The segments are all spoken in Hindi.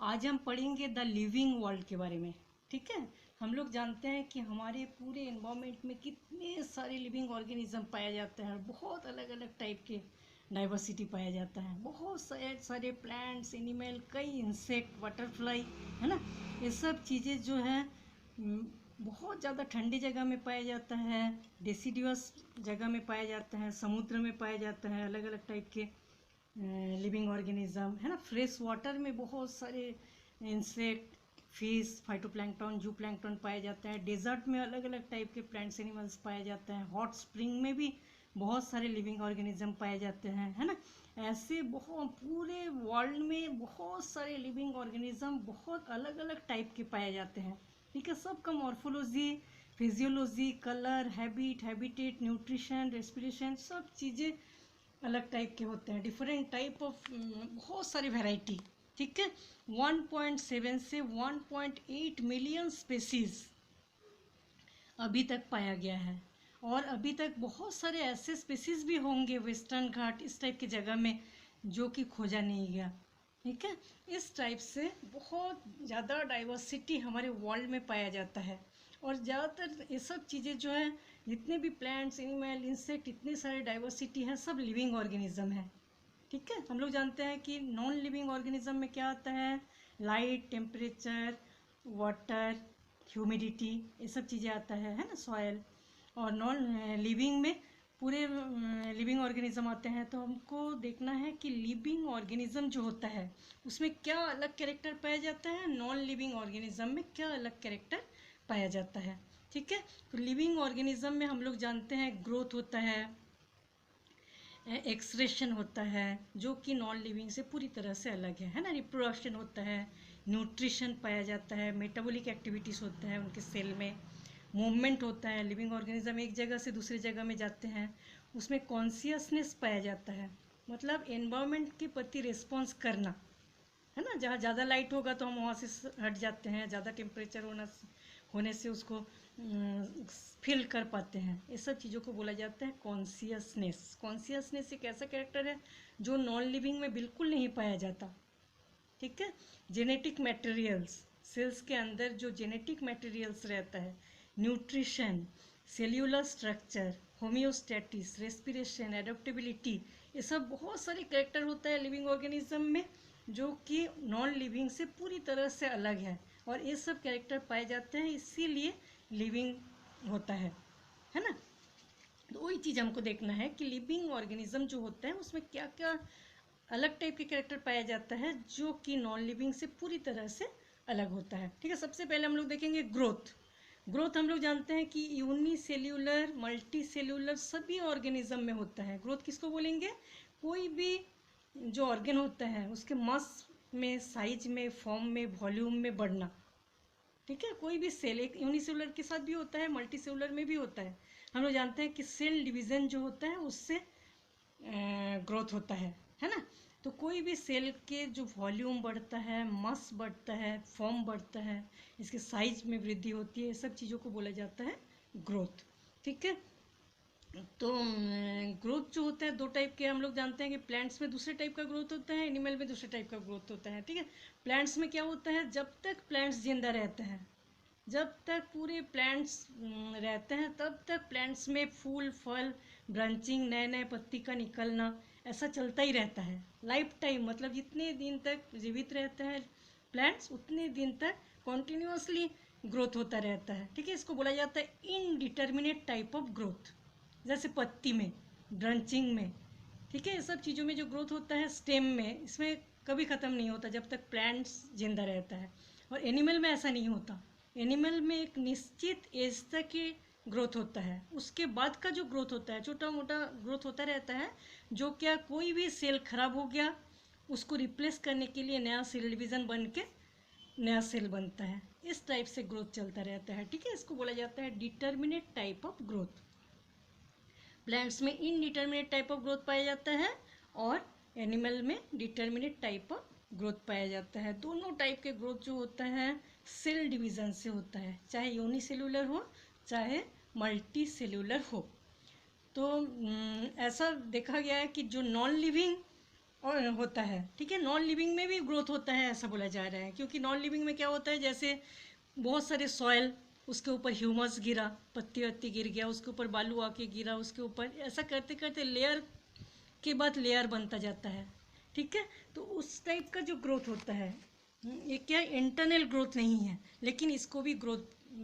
आज हम पढ़ेंगे द लिविंग वर्ल्ड के बारे में। ठीक है। हम लोग जानते हैं कि हमारे पूरे एनवायरनमेंट में कितने सारे लिविंग ऑर्गेनिज्म पाया जाता है, बहुत अलग अलग टाइप के डाइवर्सिटी पाया जाता है। बहुत सारे सारे प्लांट्स, एनिमल, कई इंसेक्ट, बटरफ्लाई, है ना। ये सब चीज़ें जो है बहुत ज़्यादा ठंडी जगह में पाया जाता है, डेसिडियस जगह में पाया जाता है, समुद्र में पाया जाता है। अलग अलग टाइप के लिविंग ऑर्गेनिज्म, है ना। फ्रेश वाटर में बहुत सारे इंसेक्ट, फिश, फाइटोप्लैंक्टन, जू प्लैंक्टन पाए जाते हैं। डेजर्ट में अलग अलग टाइप के प्लांट्स, एनिमल्स पाए जाते हैं। हॉट स्प्रिंग में भी बहुत सारे लिविंग ऑर्गेनिज्म पाए जाते हैं, है ना। ऐसे बहुत पूरे वर्ल्ड में बहुत सारे लिविंग ऑर्गेनिज्म बहुत अलग अलग टाइप के पाए जाते हैं। ठीक है। सबका morphology, physiology, colour, habit, habitat, nutrition, respiration, सब चीज़ें अलग टाइप के होते हैं। डिफरेंट टाइप ऑफ बहुत सारी वैरायटी। ठीक है। 1.7 से 1.8 मिलियन स्पेसीज अभी तक पाया गया है, और अभी तक बहुत सारे ऐसे स्पेसीज भी होंगे वेस्टर्न घाट इस टाइप की जगह में जो कि खोजा नहीं गया। ठीक है। इस टाइप से बहुत ज़्यादा डाइवर्सिटी हमारे वर्ल्ड में पाया जाता है, और ज़्यादातर ये सब चीज़ें जो है, जितने भी प्लांट्स, एनिमल, इंसेक्ट, इतने सारे डाइवर्सिटी है, सब लिविंग ऑर्गेनिज्म है। ठीक है। हम लोग जानते हैं कि नॉन लिविंग ऑर्गेनिज्म में क्या आता है, लाइट, टेम्परेचर, वाटर, ह्यूमिडिटी, ये सब चीज़ें आता है ना, सॉयल। और नॉन लिविंग में पूरे लिविंग ऑर्गेनिज्म आते हैं। तो हमको देखना है कि लिविंग ऑर्गेनिज्म जो होता है उसमें क्या अलग कैरेक्टर पाया जाता है, नॉन लिविंग ऑर्गेनिज्म में क्या अलग कैरेक्टर पाया जाता है। ठीक है। तो लिविंग ऑर्गेनिज्म में हम लोग जानते हैं ग्रोथ होता है, एक्सक्रेशन होता है जो कि नॉन लिविंग से पूरी तरह से अलग है ना। रिप्रोडक्शन होता है, न्यूट्रिशन पाया जाता है, मेटाबॉलिक एक्टिविटीज़ होता है उनके सेल में, मूवमेंट होता है। लिविंग ऑर्गेनिज्म एक जगह से दूसरी जगह में जाते हैं, उसमें कॉन्शियसनेस पाया जाता है, मतलब एनवायरनमेंट के प्रति रिस्पॉन्स करना, है ना। जहाँ ज़्यादा लाइट होगा तो हम वहाँ से हट जाते हैं, ज़्यादा टेम्परेचर होने से उसको फील कर पाते हैं। ये सब चीज़ों को बोला जाता है कॉन्शियसनेस। कॉन्शियसनेस एक ऐसा कैरेक्टर है जो नॉन लिविंग में बिल्कुल नहीं पाया जाता। ठीक है। जेनेटिक मटेरियल्स, सेल्स के अंदर जो जेनेटिक मटेरियल्स रहता है, nutrition, cellular structure, homeostasis, respiration, एडोप्टेबिलिटी, ये सब बहुत सारे कैरेक्टर होता है लिविंग ऑर्गेनिज्म में जो कि नॉन लिविंग से पूरी तरह से अलग है। और ये सब कैरेक्टर पाए जाते हैं, इसीलिए लिविंग होता है ना। तो वही चीज़ हमको देखना है कि लिविंग ऑर्गेनिज्म जो होता है उसमें क्या क्या अलग टाइप के कैरेक्टर पाया जाता है जो कि नॉन लिविंग से पूरी तरह से अलग होता है। ठीक है। सबसे पहले हम लोग देखेंगे ग्रोथ। ग्रोथ हम लोग जानते हैं कि यूनिसेल्यूलर, मल्टी सेल्यूलर सभी ऑर्गेनिज्म में होता है। ग्रोथ किसको बोलेंगे, कोई भी जो ऑर्गेन होता है उसके मास में, साइज में, फॉर्म में, वॉल्यूम में बढ़ना। ठीक है। कोई भी सेल एक यूनिसेलुलर के साथ भी होता है, मल्टी सेलुलर में भी होता है। हम लोग जानते हैं कि सेल डिवीज़न जो होता है उससे ग्रोथ होता है ना। तो कोई भी सेल के जो वॉल्यूम बढ़ता है, मास बढ़ता है, फॉर्म बढ़ता है, इसके साइज में वृद्धि होती है, ये सब चीज़ों को बोला जाता है ग्रोथ। ठीक है। तो ग्रोथ जो होता है दो टाइप के हम लोग जानते हैं कि प्लांट्स में दूसरे टाइप का ग्रोथ होता है, एनिमल में दूसरे टाइप का ग्रोथ होता है। ठीक है। प्लांट्स में क्या होता है, जब तक प्लांट्स जिंदा रहते हैं, जब तक पूरे प्लांट्स रहते हैं तब तक प्लांट्स में फूल, फल, ब्रांचिंग, नए नए पत्ती का निकलना, ऐसा चलता ही रहता है लाइफ टाइम। मतलब जितने दिन तक जीवित रहते हैं प्लांट्स उतने दिन तक कॉन्टिन्यूसली ग्रोथ होता रहता है। ठीक है। इसको बोला जाता है इनडिटर्मिनेट टाइप ऑफ ग्रोथ। जैसे पत्ती में, ब्रांचिंग में, ठीक है, ये सब चीज़ों में जो ग्रोथ होता है, स्टेम में, इसमें कभी ख़त्म नहीं होता जब तक प्लांट्स जिंदा रहता है। और एनिमल में ऐसा नहीं होता। एनिमल में एक निश्चित एज तक ही ग्रोथ होता है, उसके बाद का जो ग्रोथ होता है छोटा मोटा ग्रोथ होता रहता है, जो क्या कोई भी सेल खराब हो गया उसको रिप्लेस करने के लिए नया सेल डिवीज़न बन के नया सेल बनता है। इस टाइप से ग्रोथ चलता रहता है। ठीक है। इसको बोला जाता है determinate type of growth. Plants में इनडिटर्मिनेट टाइप ऑफ ग्रोथ पाया जाता है और एनिमल में डिटर्मिनेट टाइप ऑफ ग्रोथ पाया जाता है। दोनों टाइप के ग्रोथ जो होता है सेल डिवीज़न से होता है, चाहे यूनिसेलुलर हो चाहे मल्टी सेलुलर हो। तो ऐसा देखा गया है कि जो नॉन लिविंग और होता है, ठीक है। नॉन लिविंग में भी ग्रोथ होता है ऐसा बोला जा रहा है, क्योंकि नॉन लिविंग में क्या होता है, जैसे बहुत सारे सॉयल, उसके ऊपर ह्यूमस गिरा, पत्ती वत्ती गिर गया, उसके ऊपर बालू आके गिरा, उसके ऊपर ऐसा करते करते लेयर के बाद लेयर बनता जाता है, ठीक है। तो उस टाइप का जो ग्रोथ होता है, ये क्या इंटरनल ग्रोथ नहीं है, लेकिन इसको भी ग्रोथ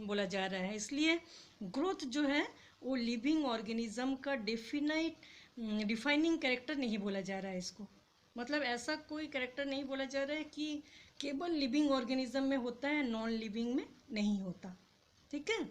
बोला जा रहा है। इसलिए ग्रोथ जो है वो लिविंग ऑर्गेनिज्म का डिफाइनिंग कैरेक्टर नहीं बोला जा रहा है इसको। मतलब ऐसा कोई कैरेक्टर नहीं बोला जा रहा है कि केवल लिविंग ऑर्गेनिज्म में होता है, नॉन लिविंग में नहीं होता, ठीक है।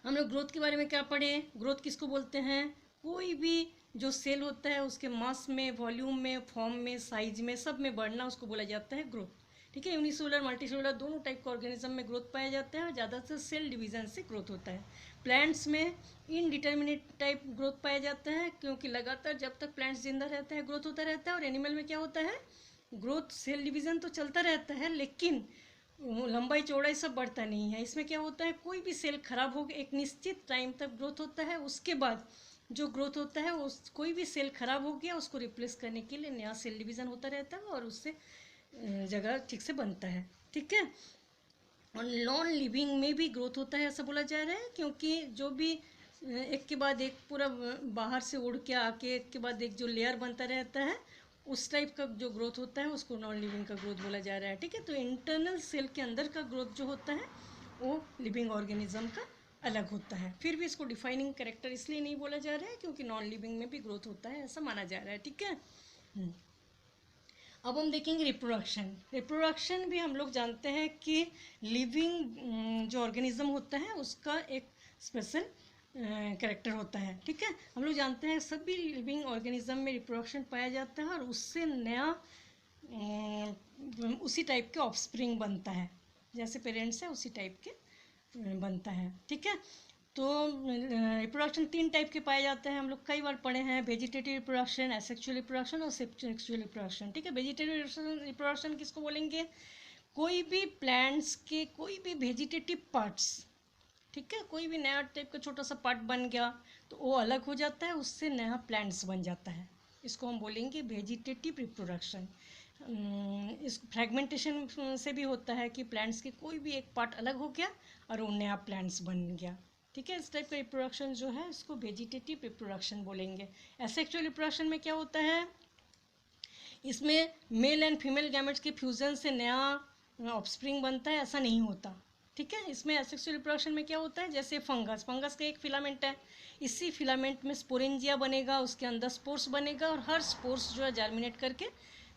हम लोग ग्रोथ के बारे में क्या पढ़े, ग्रोथ किसको बोलते हैं, कोई भी जो सेल होता है उसके मास में, वॉल्यूम में, फॉर्म में, साइज में, सब में बढ़ना, उसको बोला जाता है ग्रोथ, ठीक है। यूनिसेलुलर मल्टीसेलुलर दोनों टाइप के ऑर्गेनिज्म में ग्रोथ पाया जाता है, और ज़्यादातर सेल डिवीजन से ग्रोथ होता है। प्लांट्स में इनडिटर्मिनेट टाइप ग्रोथ पाया जाता है, क्योंकि लगातार जब तक प्लांट्स जिंदा रहता है ग्रोथ होता रहता है। और एनिमल में क्या होता है, ग्रोथ सेल डिवीजन तो चलता रहता है, लेकिन लंबाई चौड़ाई सब बढ़ता नहीं है। इसमें क्या होता है, कोई भी सेल खराब हो गया, एक निश्चित टाइम तक ग्रोथ होता है, उसके बाद जो ग्रोथ होता है उस कोई भी सेल खराब हो गया उसको रिप्लेस करने के लिए नया सेल डिवीज़न होता रहता है, और उससे जगह ठीक से बनता है, ठीक है। और नॉन लिविंग में भी ग्रोथ होता है ऐसा बोला जा रहा है, क्योंकि जो भी एक के बाद एक पूरा बाहर से उड़ के आके एक के बाद एक जो लेयर बनता रहता है, उस टाइप का जो ग्रोथ होता है उसको नॉन लिविंग का ग्रोथ बोला जा रहा है, ठीक है। तो इंटरनल सेल के अंदर का ग्रोथ जो होता है वो लिविंग ऑर्गेनिज्म का अलग होता है। फिर भी इसको डिफाइनिंग कैरेक्टर इसलिए नहीं बोला जा रहा है क्योंकि नॉन लिविंग में भी ग्रोथ होता है ऐसा माना जा रहा है, ठीक है। अब हम देखेंगे रिप्रोडक्शन। रिप्रोडक्शन भी हम लोग जानते हैं कि लिविंग जो ऑर्गेनिज्म होता है उसका एक स्पेशल कैरेक्टर होता है, ठीक है। हम लोग जानते हैं सभी लिविंग ऑर्गेनिज्म में रिप्रोडक्शन पाया जाता है, और उससे नया उसी टाइप के ऑफस्प्रिंग बनता है, जैसे पेरेंट्स है उसी टाइप के बनता है, ठीक है। तो रिप्रोडक्शन 3 टाइप के पाए जाते हैं, हम लोग कई बार पढ़े हैं, वेजिटेटिव रिप्रोडक्शन, एसेक्सुअल रिप्रोडक्शन और सेक्सुअल रिप्रोडक्शन, ठीक है। वेजिटेटिव रिप्रोडक्शन किसको बोलेंगे, कोई भी प्लांट्स के कोई भी वेजिटेटिव पार्ट्स, ठीक है, कोई भी नया टाइप का छोटा सा पार्ट बन गया तो वो अलग हो जाता है, उससे नया प्लांट्स बन जाता है, इसको हम बोलेंगे वेजिटेटिव रिप्रोडक्शन। इस फ्रेगमेंटेशन से भी होता है कि प्लांट्स के कोई भी एक पार्ट अलग हो गया और वो नया प्लांट्स बन गया, ठीक है। इस टाइप का रिप्रोडक्शन जो है इसको वेजिटेटिव रिप्रोडक्शन बोलेंगे। एसेक्सुअल रिप्रोडक्शन में क्या होता है, इसमें मेल एंड फीमेल गैमेट्स के फ्यूजन से नया ऑफस्प्रिंग बनता है, ऐसा नहीं होता, ठीक है। इसमें एसेक्सुअल रिप्रोडक्शन में क्या होता है, जैसे फंगस का एक फिलामेंट है, इसी फिलामेंट में स्पोरेंजिया बनेगा, उसके अंदर स्पोर्स बनेगा, और हर स्पोर्स जो है जर्मिनेट करके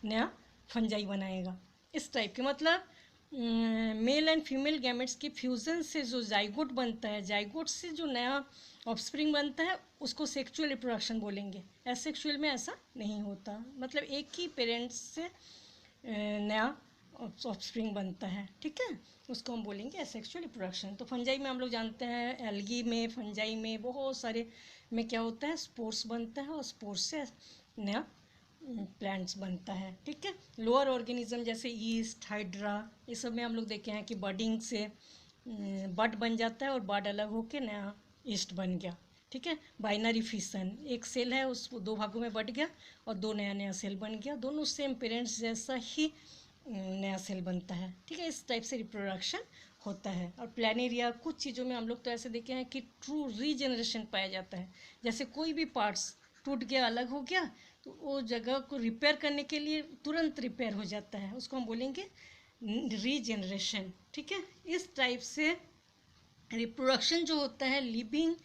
नया फंजाई बनाएगा, इस टाइप के। मतलब मेल एंड फीमेल गैमेट्स के फ्यूजन से जो जाइगोट बनता है, जाइगोट से जो नया ऑफस्प्रिंग बनता है उसको सेक्सुअल रिप्रोडक्शन बोलेंगे। एसेक्सुअल में ऐसा नहीं होता, मतलब एक ही पेरेंट्स से नया ऑफस्प्रिंग बनता है, ठीक है, उसको हम बोलेंगे एसेक्सुअल रिप्रोडक्शन। तो फंजाई में हम लोग जानते हैं, एल्गी में, फंजाई में बहुत सारे में क्या होता है, स्पोर्स बनता है, और स्पोर्स से नया प्लांट्स बनता है, ठीक है। लोअर ऑर्गेनिज्म जैसे ईस्ट, हाइड्रा, ये सब में हम लोग देखे हैं कि बडिंग से बड बन जाता है और बड अलग होके नया ईस्ट बन गया, ठीक है। बाइनरी फिशन, एक सेल है उसको 2 भागों में बट गया और 2 नया नया सेल बन गया, दोनों सेम पेरेंट्स जैसा ही नया सेल बनता है, ठीक है। इस टाइप से रिप्रोडक्शन होता है। और प्लानेरिया कुछ चीज़ों में हम लोग तो ऐसे देखे हैं कि ट्रू रीजनरेशन पाया जाता है, जैसे कोई भी पार्ट्स टूट गया, अलग हो गया, तो वो जगह को रिपेयर करने के लिए तुरंत रिपेयर हो जाता है, उसको हम बोलेंगे रीजनरेशन, ठीक है। इस टाइप से रिप्रोडक्शन जो होता है लिविंग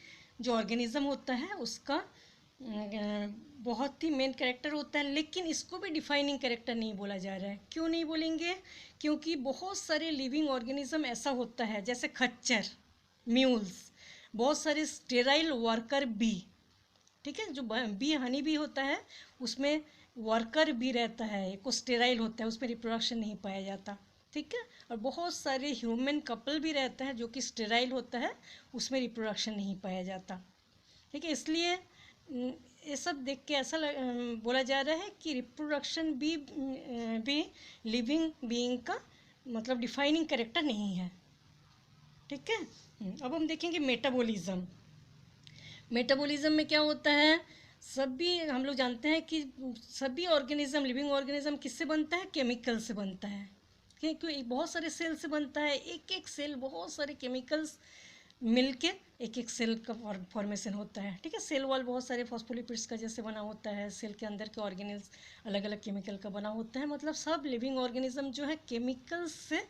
जो ऑर्गेनिज्म होता है उसका बहुत ही मेन कैरेक्टर होता है, लेकिन इसको भी डिफाइनिंग कैरेक्टर नहीं बोला जा रहा है। क्यों नहीं बोलेंगे, क्योंकि बहुत सारे लिविंग ऑर्गेनिज्म ऐसा होता है, जैसे खच्चर, म्यूल्स, बहुत सारे स्टेराइल वर्कर बी, ठीक है, जो बी हनी बी होता है उसमें वर्कर भी रहता है, एक स्टेराइल होता है, उसमें रिप्रोडक्शन नहीं पाया जाता, ठीक है। और बहुत सारे ह्यूमन कपल भी रहता है जो कि स्टेराइल होता है, उसमें रिप्रोडक्शन नहीं पाया जाता, ठीक है। इसलिए ये सब देख के ऐसा बोला जा रहा है कि रिप्रोडक्शन भी लिविंग बीइंग का मतलब डिफाइनिंग कैरेक्टर नहीं है, ठीक है। अब हम देखेंगे मेटाबॉलिज्म। मेटाबॉलिज्म में क्या होता है, सभी हम लोग जानते हैं कि सभी ऑर्गेनिज्म, लिविंग ऑर्गेनिज्म किससे बनता है? केमिकल से बनता है। क्योंकि बहुत सारे सेल से बनता है, एक एक सेल बहुत सारे केमिकल्स मिलके एक एक सेल का फॉर्मेशन होता है। ठीक है, सेल वॉल बहुत सारे फॉस्फोलिपिड्स का जैसे बना होता है, सेल के अंदर के ऑर्गेनिल्स अलग अलग केमिकल का बना होता है। मतलब सब लिविंग ऑर्गेनिज्म जो है केमिकल्स से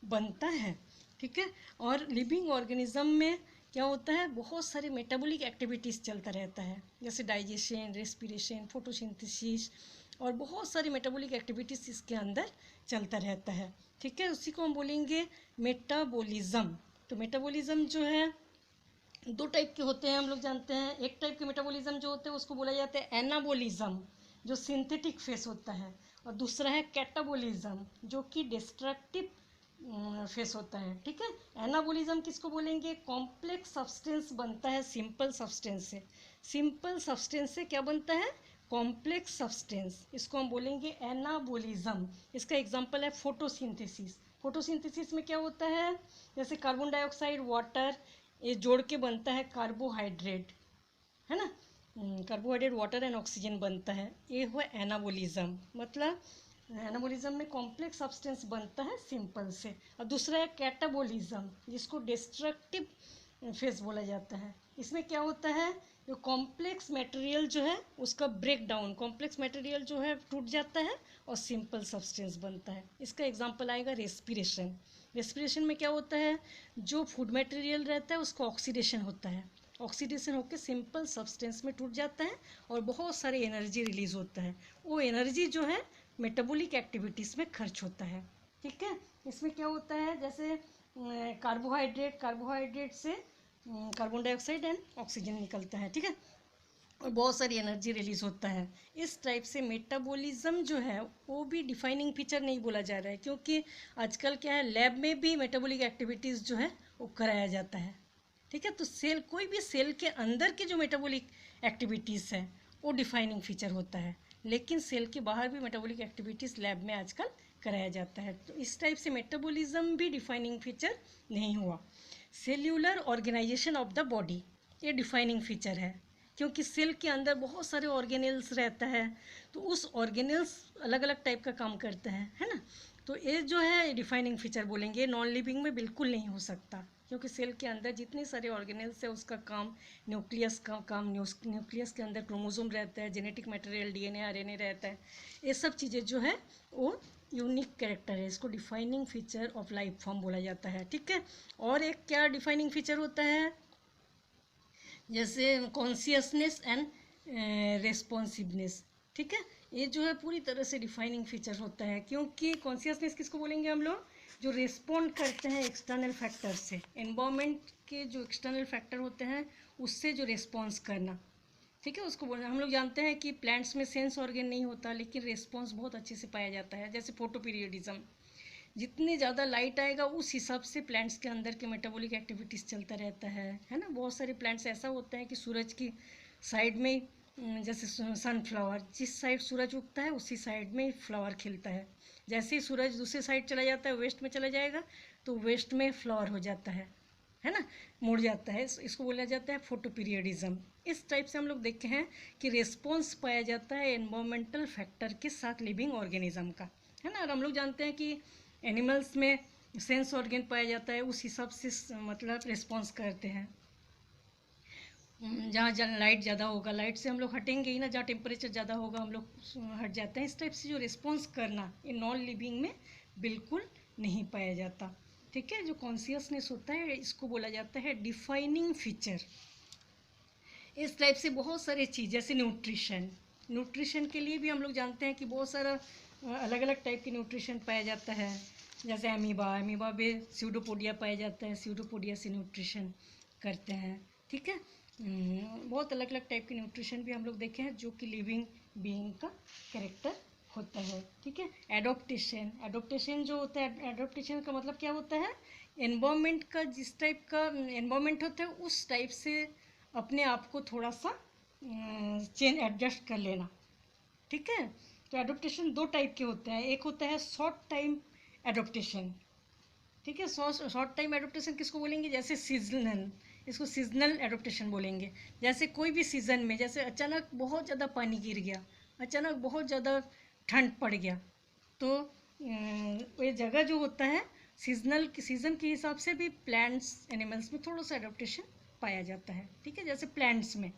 बनता है। ठीक है, और लिविंग ऑर्गेनिज्म में क्या होता है? बहुत सारे मेटाबॉलिक एक्टिविटीज़ चलता रहता है, जैसे डाइजेशन, रेस्पिरेशन, फोटोसिंथेसिस और बहुत सारी मेटाबॉलिक एक्टिविटीज़ इसके अंदर चलता रहता है। ठीक है, उसी को हम बोलेंगे मेटाबॉलिज्म। तो मेटाबॉलिज्म जो है दो टाइप के होते हैं, हम लोग जानते हैं। एक टाइप के मेटाबॉलिज्म जो होते हैं उसको बोला जाता है एनाबॉलिज्म, जो सिंथेटिक फेस होता है, और दूसरा है कैटाबॉलिज्म, जो कि डिस्ट्रक्टिव फेस होता है। ठीक है, एनाबॉलिज्म किसको बोलेंगे? कॉम्प्लेक्स सब्सटेंस बनता है सिंपल सब्सटेंस से। सिंपल सब्सटेंस से क्या बनता है? कॉम्प्लेक्स सब्सटेंस, इसको हम बोलेंगे एनाबॉलिज्म। इसका एग्जांपल है फोटोसिंथेसिस। फोटोसिंथेसिस में क्या होता है? जैसे कार्बन डाइऑक्साइड, वाटर, ये जोड़ के बनता है कार्बोहाइड्रेट, है ना। कार्बोहाइड्रेट, वाटर एंड ऑक्सीजन बनता है, ये हुआ एनाबॉलिज्म। मतलब एनाबॉलिज्म में कॉम्प्लेक्स सब्सटेंस बनता है सिंपल से। और दूसरा है कैटाबॉलिज्म, जिसको डिस्ट्रक्टिव फेस बोला जाता है। इसमें क्या होता है? जो कॉम्प्लेक्स मटेरियल जो है उसका ब्रेक डाउन, कॉम्प्लेक्स मटेरियल जो है टूट जाता है और सिंपल सब्सटेंस बनता है। इसका एग्जांपल आएगा रेस्पिरेशन। रेस्पिरेशन में क्या होता है? जो फूड मटेरियल रहता है उसका ऑक्सीडेशन होता है, ऑक्सीडेशन होकर सिंपल सब्सटेंस में टूट जाता है और बहुत सारी एनर्जी रिलीज होता है। वो एनर्जी जो है मेटाबॉलिक एक्टिविटीज़ में खर्च होता है। ठीक है, इसमें क्या होता है? जैसे कार्बोहाइड्रेट से कार्बन डाइऑक्साइड एंड ऑक्सीजन निकलता है। ठीक है, और बहुत सारी एनर्जी रिलीज होता है। इस टाइप से मेटाबॉलिज्म जो है वो भी डिफाइनिंग फीचर नहीं बोला जा रहा है, क्योंकि आजकल क्या है, लैब में भी मेटाबॉलिक एक्टिविटीज़ जो है वो कराया जाता है। ठीक है, तो सेल, कोई भी सेल के अंदर के जो मेटाबॉलिक एक्टिविटीज़ है वो डिफाइनिंग फीचर होता है, लेकिन सेल के बाहर भी मेटाबॉलिक एक्टिविटीज़ लैब में आजकल कराया जाता है। तो इस टाइप से मेटाबॉलिज्म भी डिफाइनिंग फीचर नहीं हुआ। Cellular organization of the body, ये डिफाइनिंग फीचर है, क्योंकि सेल के अंदर बहुत सारे ऑर्गेनेल्स रहता है, तो उस ऑर्गेनेल्स अलग अलग टाइप का काम करते हैं, है ना। तो ये जो है डिफाइनिंग फीचर बोलेंगे, नॉन लिविंग में बिल्कुल नहीं हो सकता, क्योंकि सेल के अंदर जितने सारे ऑर्गेनेल्स है उसका काम, न्यूक्लियस का काम, न्यूक्लियस के अंदर क्रोमोसोम रहता है, जेनेटिक मटेरियल, डीएनए, आरएनए रहता है। ये सब चीज़ें जो है वो यूनिक कैरेक्टर है, इसको defining feature of life form बोला जाता है। ठीक है, और एक क्या डिफाइनिंग फीचर होता है? जैसे कॉन्सियसनेस एंड रेस्पॉन्सिवनेस। ठीक है, ये जो है पूरी तरह से डिफाइनिंग फीचर होता है, क्योंकि कॉन्सियसनेस किसको बोलेंगे हम लोग? जो रिस्पॉन्ड करते हैं एक्सटर्नल फैक्टर से, एनवायरमेंट के जो एक्सटर्नल फैक्टर होते हैं उससे जो रिस्पॉन्स करना। ठीक है, उसको बोलना। हम लोग जानते हैं कि प्लांट्स में सेंस ऑर्गन नहीं होता, लेकिन रिस्पॉन्स बहुत अच्छे से पाया जाता है। जैसे फोटो पीरियडिज्म, जितनी ज़्यादा लाइट आएगा उस हिसाब से प्लांट्स के अंदर के मेटाबॉलिक एक्टिविटीज़ चलता रहता है ना। बहुत सारे प्लांट्स ऐसा होता है कि सूरज की साइड में, जैसे सनफ्लावर, जिस साइड सूरज उगता है उसी साइड में फ्लावर खिलता है। जैसे ही सूरज दूसरे साइड चला जाता है, वेस्ट में चला जाएगा, तो वेस्ट में फ्लावर हो जाता है ना, मुड़ जाता है। इसको बोला जाता है फोटो पीरियडिज्म। इस टाइप से हम लोग देखे हैं कि रिस्पॉन्स पाया जाता है एनवायरमेंटल फैक्टर के साथ लिविंग ऑर्गेनिज्म का, है ना। और हम लोग जानते हैं कि एनिमल्स में सेंस ऑर्गन पाया जाता है, उस हिसाब से मतलब रिस्पॉन्स करते हैं। जहाँ लाइट ज़्यादा होगा, लाइट से हम लोग हटेंगे ही ना, जहाँ टेम्परेचर ज़्यादा होगा हम लोग हट जाते हैं। इस टाइप से जो रिस्पॉन्स करना ये नॉन लिविंग में बिल्कुल नहीं पाया जाता। ठीक है, जो कॉन्सियसनेस होता है इसको बोला जाता है डिफाइनिंग फीचर। इस टाइप से बहुत सारे चीज़, जैसे न्यूट्रिशन, न्यूट्रिशन के लिए भी हम लोग जानते हैं कि बहुत सारा अलग अलग टाइप की न्यूट्रिशन पाया जाता है। जैसे अमीबा में स्यूडोपोडिया पाया जाता है, स्यूडोपोडिया से न्यूट्रिशन करते हैं। ठीक है, बहुत अलग अलग टाइप के न्यूट्रिशन भी हम लोग देखे हैं जो कि लिविंग बीइंग का कैरेक्टर होता है। ठीक है, एडोप्टेशन जो होता है, एडोप्टेशन का मतलब क्या होता है? एनवायरनमेंट का, जिस टाइप का एनवायरनमेंट होता है उस टाइप से अपने आप को थोड़ा सा चेंज, एडजस्ट कर लेना। ठीक है, तो एडोप्टेशन दो टाइप के होते हैं। एक होता है शॉर्ट टाइम एडोप्टेशन। ठीक है, शॉर्ट टाइम एडोप्टेशन किसको बोलेंगे? जैसे सीजनल, इसको सीजनल एडोप्टेशन बोलेंगे। जैसे कोई भी सीज़न में, जैसे अचानक बहुत ज़्यादा पानी गिर गया, अचानक बहुत ज़्यादा ठंड पड़ गया, तो ये जगह जो होता है सीज़न के हिसाब से भी प्लांट्स एनिमल्स में थोड़ा सा एडोप्टेशन पाया जाता है। ठीक है, जैसे प्लांट्स में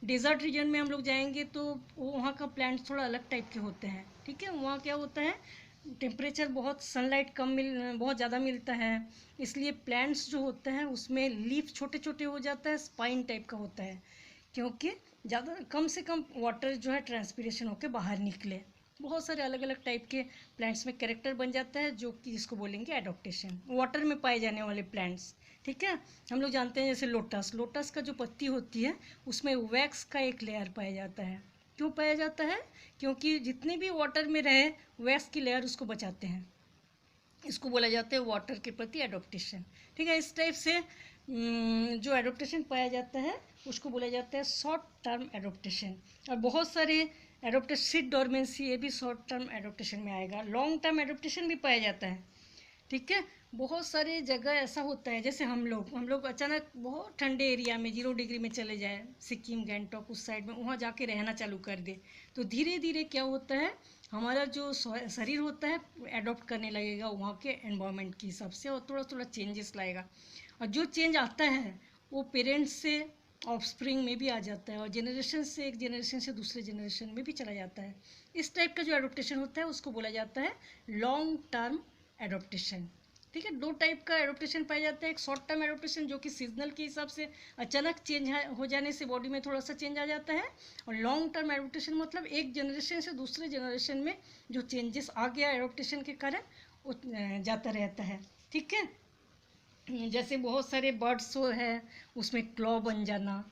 डेजर्ट रीजन में हम लोग जाएंगे तो वहाँ का प्लांट्स थोड़ा अलग टाइप के होते हैं। ठीक है, वहाँ क्या होता है, टेम्परेचर बहुत, सनलाइट बहुत ज़्यादा मिलता है, इसलिए प्लांट्स जो होते हैं उसमें लीफ छोटे छोटे हो जाता है, स्पाइन टाइप का होता है, क्योंकि ज़्यादा कम से कम वाटर जो है ट्रांसपिरेशन होकर बाहर निकले। बहुत सारे अलग अलग टाइप के प्लांट्स में कैरेक्टर बन जाता है, जो कि इसको बोलेंगे एडोप्टेशन, वाटर में पाए जाने वाले प्लांट्स। ठीक है, हम लोग जानते हैं जैसे लोटस का जो पत्ती होती है उसमें वैक्स का एक लेयर पाया जाता है। क्यों पाया जाता है? क्योंकि जितने भी वाटर में रहे वैक्स की लेयर उसको बचाते हैं, इसको बोला जाता है वाटर के प्रति एडोप्टेशन। ठीक है, इस टाइप से जो एडोप्टेशन पाया जाता है उसको बोला जाता है शॉर्ट टर्म एडोप्टेशन। और बहुत सारे एडोप्टेशन, सीड डोरमेंसी, ये भी शॉर्ट टर्म एडोप्टेशन में आएगा। लॉन्ग टर्म एडोप्टेशन भी पाया जाता है। ठीक है, बहुत सारे जगह ऐसा होता है, जैसे हम लोग अचानक बहुत ठंडे एरिया में 0 डिग्री में चले जाए, सिक्किम, गैंगटॉक उस साइड में, वहाँ जाके रहना चालू कर दे, तो धीरे धीरे क्या होता है, हमारा जो शरीर होता है एडॉप्ट करने लगेगा वहाँ के एनवायरनमेंट के हिसाब से, और थोड़ा थोड़ा चेंजेस लाएगा। और जो चेंज आता है वो पेरेंट्स से ऑफस्प्रिंग में भी आ जाता है, और जनरेशन से एक जनरेशन से दूसरे जनरेशन में भी चला जाता है। इस टाइप का जो एडोप्टेशन होता है उसको बोला जाता है लॉन्ग टर्म एडोप्टेशन। ठीक है, 2 टाइप का एडोप्टेशन पाया जाता है। एक शॉर्ट टर्म एडोप्टेशन जो कि सीजनल के हिसाब से अचानक चेंज हो जाने से बॉडी में थोड़ा सा चेंज आ जाता है, और लॉन्ग टर्म एडोप्टेशन मतलब एक जनरेशन से दूसरे जनरेशन में जो चेंजेस आ गया एडोप्टेशन के कारण वो जाता रहता है। ठीक है, जैसे बहुत सारे बर्ड्स है उसमें क्लॉ बन जाना।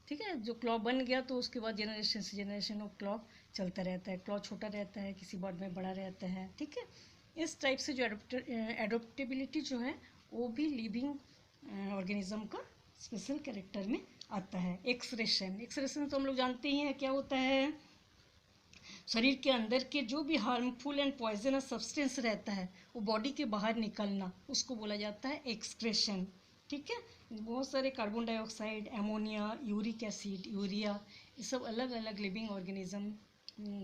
ठीक है, जो क्लॉ बन गया तो उसके बाद जनरेशन से जनरेशन वो क्लॉ चलता रहता है, क्लॉ छोटा रहता है, किसी बर्ड में बड़ा रहता है। ठीक है, इस टाइप से जो एडोप्टेबिलिटी जो है वो भी लिविंग ऑर्गेनिज्म का स्पेशल कैरेक्टर में आता है। एक्सक्रेशन तो हम लोग जानते ही हैं क्या होता है, शरीर के अंदर के जो भी हार्मफुल एंड पॉइजनस सब्सटेंस रहता है वो बॉडी के बाहर निकलना, उसको बोला जाता है एक्सक्रेशन। ठीक है, बहुत सारे carbon dioxide, ammonia, uric acid, urea, ये सब अलग अलग लिविंग ऑर्गेनिज्म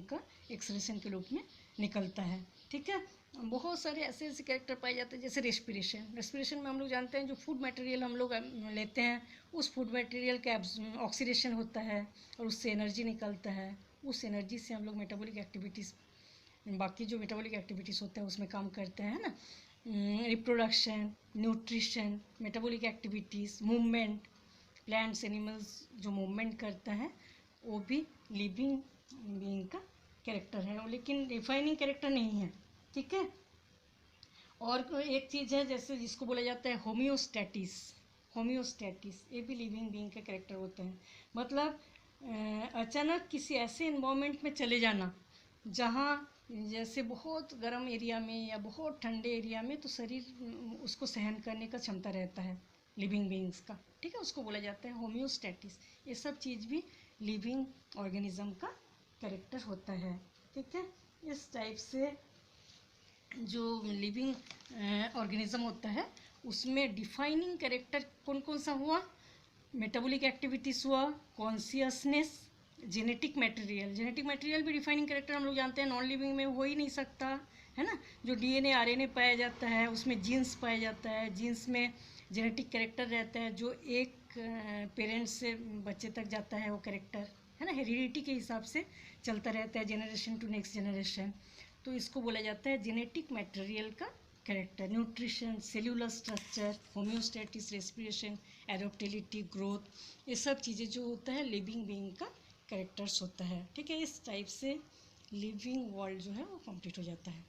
का एक्सक्रेशन के रूप में निकलता है। ठीक है, बहुत सारे ऐसे ऐसे कैरेक्टर पाए जाते हैं, जैसे रेस्पिरेशन में हम लोग जानते हैं जो फूड मटेरियल हम लोग लेते हैं उस फूड मटेरियल का ऑक्सीडेशन होता है और उससे एनर्जी निकलता है, उस एनर्जी से हम लोग मेटाबॉलिक एक्टिविटीज़, बाकी जो मेटाबॉलिक एक्टिविटीज़ होते हैं उसमें काम करते हैं ना, reproduction, nutrition, metabolic activities, movement, plants animals जो मूवमेंट करता है वो भी लिविंग बीइंग का कैरेक्टर है, लेकिन डिफाइनिंग कैरेक्टर नहीं है। ठीक है, और एक चीज़ है जैसे जिसको बोला जाता है होम्योस्टैटिस, ये भी लिविंग बीइंग का कैरेक्टर होते हैं। मतलब अचानक किसी ऐसे इन्वायरमेंट में चले जाना जहाँ जैसे बहुत गर्म एरिया में या बहुत ठंडे एरिया में, तो शरीर उसको सहन करने का क्षमता रहता है लिविंग बीइंग्स का। ठीक है, उसको बोला जाता है होम्योस्टैटिस। ये सब चीज़ भी लिविंग ऑर्गेनिज्म का कैरेक्टर होता है। ठीक है, इस टाइप से जो लिविंग ऑर्गेनिज्म होता है उसमें डिफाइनिंग कैरेक्टर कौन कौन सा हुआ, मेटाबॉलिक एक्टिविटीज़ हुआ, कॉन्शियसनेस, जेनेटिक मटेरियल भी डिफाइनिंग कैरेक्टर हम लोग जानते हैं, नॉन लिविंग में हो ही नहीं सकता है ना। जो डीएनए आरएनए पाया जाता है उसमें जीन्स पाया जाता है, जीन्स में जेनेटिक कैरेक्टर रहता है जो एक पेरेंट्स से बच्चे तक जाता है, वो कैरेक्टर है ना, हेरिडिटी के हिसाब से चलता रहता है जनरेशन टू नेक्स्ट जनरेशन, तो इसको बोला जाता है जेनेटिक मटेरियल का character. Nutrition, cellular structure, homeostasis, respiration, adaptability, growth, ये सब चीज़ें जो होता है लिविंग बीइंग का कैरेक्टर्स होता है। ठीक है, इस टाइप से लिविंग वर्ल्ड जो है वो कंप्लीट हो जाता है।